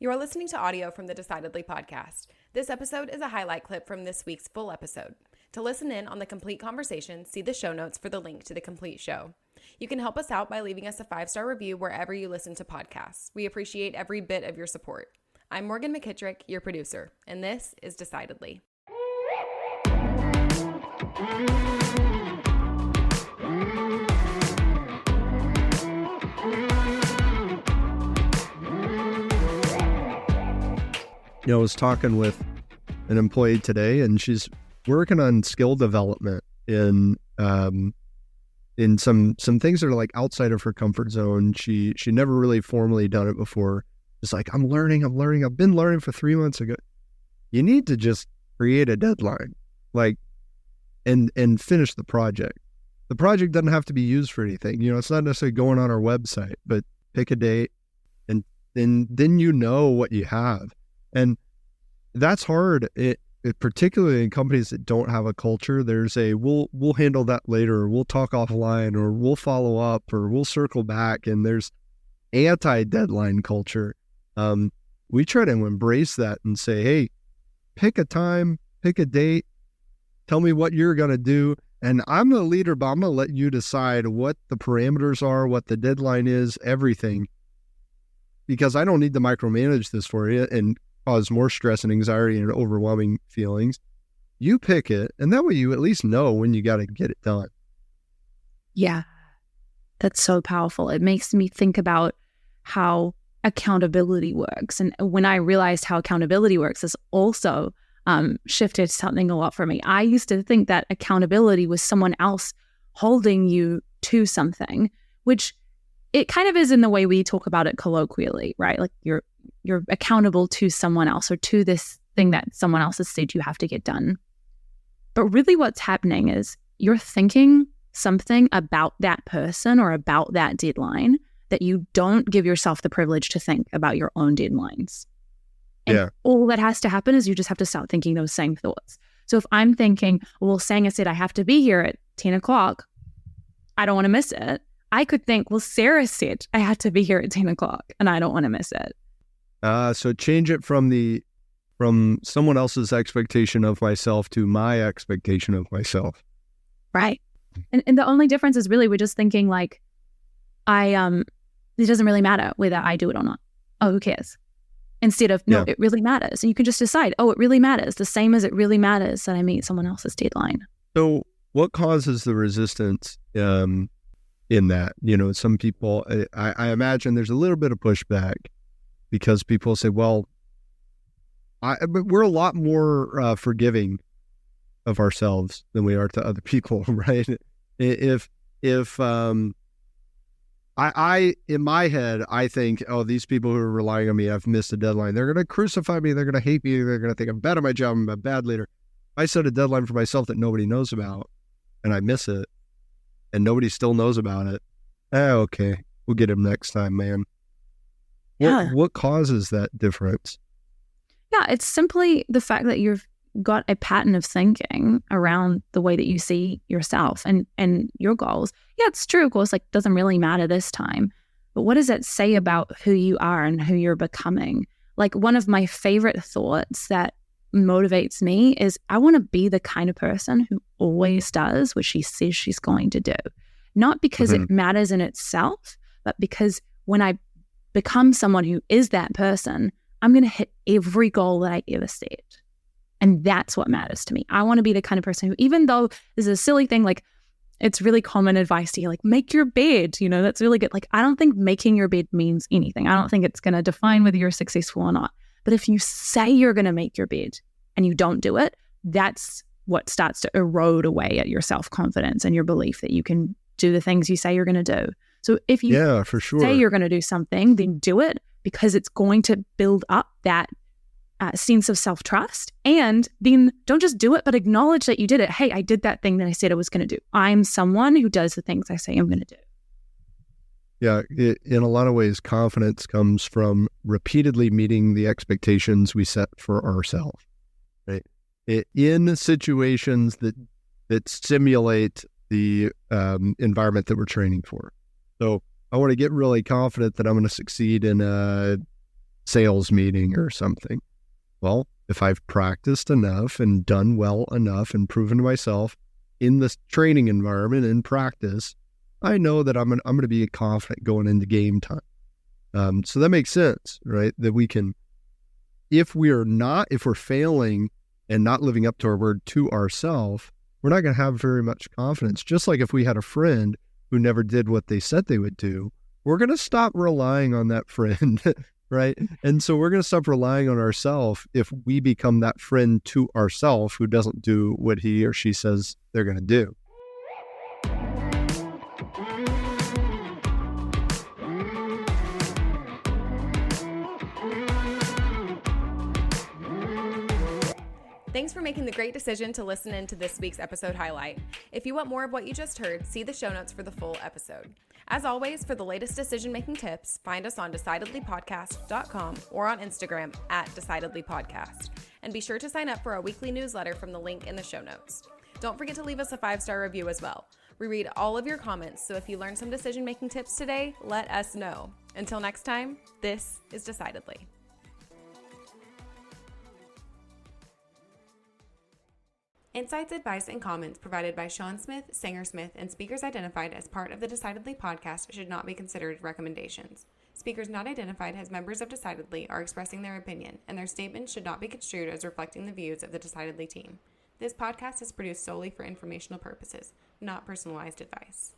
You are listening to audio from the Decidedly podcast. This episode is a highlight clip from this week's full episode. To listen in on the complete conversation, see the show notes for the link to the complete show. You can help us out by leaving us a 5-star review wherever you listen to podcasts. We appreciate every bit of your support. I'm Morgan McKittrick, your producer, and this is Decidedly. I was talking with an employee today, and she's working on skill development in some things that are like outside of her comfort zone. She never really formally done it before. It's like, I'm learning. I've been learning for 3 months ago. You need to just create a deadline, and finish the project. The project doesn't have to be used for anything. It's not necessarily going on our website, but pick a date, and then you know what you have. And that's hard, it particularly in companies that don't have a culture. There's we'll handle that later, or we'll talk offline, or we'll follow up, or we'll circle back. And there's anti-deadline culture. We try to embrace that and say, hey, pick a time, pick a date, tell me what you're going to do. And I'm the leader, but I'm going to let you decide what the parameters are, what the deadline is, everything. Because I don't need to micromanage this for you and cause more stress and anxiety and overwhelming feelings. You pick it, and that way you at least know when you got to get it done. Yeah, that's so powerful. It makes me think about how accountability works. And when I realized how accountability works, this also shifted something a lot for me. I used to think that accountability was someone else holding you to something, which it kind of is in the way we talk about it colloquially, right? Like you're accountable to someone else or to this thing that someone else has said you have to get done. But really what's happening is you're thinking something about that person or about that deadline that you don't give yourself the privilege to think about your own deadlines. And all that has to happen is you just have to start thinking those same thoughts. So if I'm thinking, well, Sanger said I have to be here at 10 o'clock, I don't want to miss it. I could think, well, Sarah said I had to be here at 10 o'clock and I don't want to miss it. So change it from someone else's expectation of myself to my expectation of myself. Right. And the only difference is really we're just thinking like, it doesn't really matter whether I do it or not. Oh, who cares? Instead of, no, it really matters. And you can just decide, oh, it really matters. The same as it really matters that I meet someone else's deadline. So what causes the resistance in that? Some people, I imagine there's a little bit of pushback because people say, well, but we're a lot more forgiving of ourselves than we are to other people, right? If I in my head, I think, oh, these people who are relying on me, I've missed a deadline. They're going to crucify me. They're going to hate me. They're going to think I'm bad at my job. I'm a bad leader. I set a deadline for myself that nobody knows about and I miss it and nobody still knows about it. Okay, we'll get him next time, man. What causes that difference? Yeah, it's simply the fact that you've got a pattern of thinking around the way that you see yourself and your goals. Yeah, it's true, of course, like doesn't really matter this time. But what does that say about who you are and who you're becoming? Like one of my favorite thoughts that motivates me is I want to be the kind of person who always does what she says she's going to do. Not because it matters in itself, but because when I become someone who is that person, I'm going to hit every goal that I ever set. And that's what matters to me. I want to be the kind of person who, even though this is a silly thing, like it's really common advice to you, like make your bed, that's really good. Like, I don't think making your bed means anything. I don't think it's going to define whether you're successful or not. But if you say you're going to make your bed and you don't do it, that's what starts to erode away at your self-confidence and your belief that you can do the things you say you're going to do. So if you say you're going to do something, then do it because it's going to build up that sense of self-trust. And then don't just do it, but acknowledge that you did it. Hey, I did that thing that I said I was going to do. I'm someone who does the things I say I'm going to do. Yeah, in a lot of ways, confidence comes from repeatedly meeting the expectations we set for ourselves, right? In situations that simulate the environment that we're training for. So I want to get really confident that I'm going to succeed in a sales meeting or something. Well, if I've practiced enough and done well enough and proven to myself in this training environment and practice, I know that I'm going to be confident going into game time. So that makes sense, right? That we can, if we're failing and not living up to our word to ourselves, we're not going to have very much confidence. Just like if we had a friend who never did what they said they would do, we're going to stop relying on that friend, right? And so we're going to stop relying on ourselves if we become that friend to ourselves who doesn't do what he or she says they're going to do. Thanks for making the great decision to listen in to this week's episode highlight. If you want more of what you just heard, see the show notes for the full episode. As always, for the latest decision-making tips, find us on decidedlypodcast.com or on Instagram @decidedlypodcast. And be sure to sign up for our weekly newsletter from the link in the show notes. Don't forget to leave us a 5-star review as well. We read all of your comments, so if you learned some decision-making tips today, let us know. Until next time, this is Decidedly. Insights, advice, and comments provided by Sean Smith, Sanger Smith, and speakers identified as part of the Decidedly podcast should not be considered recommendations. Speakers not identified as members of Decidedly are expressing their opinion, and their statements should not be construed as reflecting the views of the Decidedly team. This podcast is produced solely for informational purposes, not personalized advice.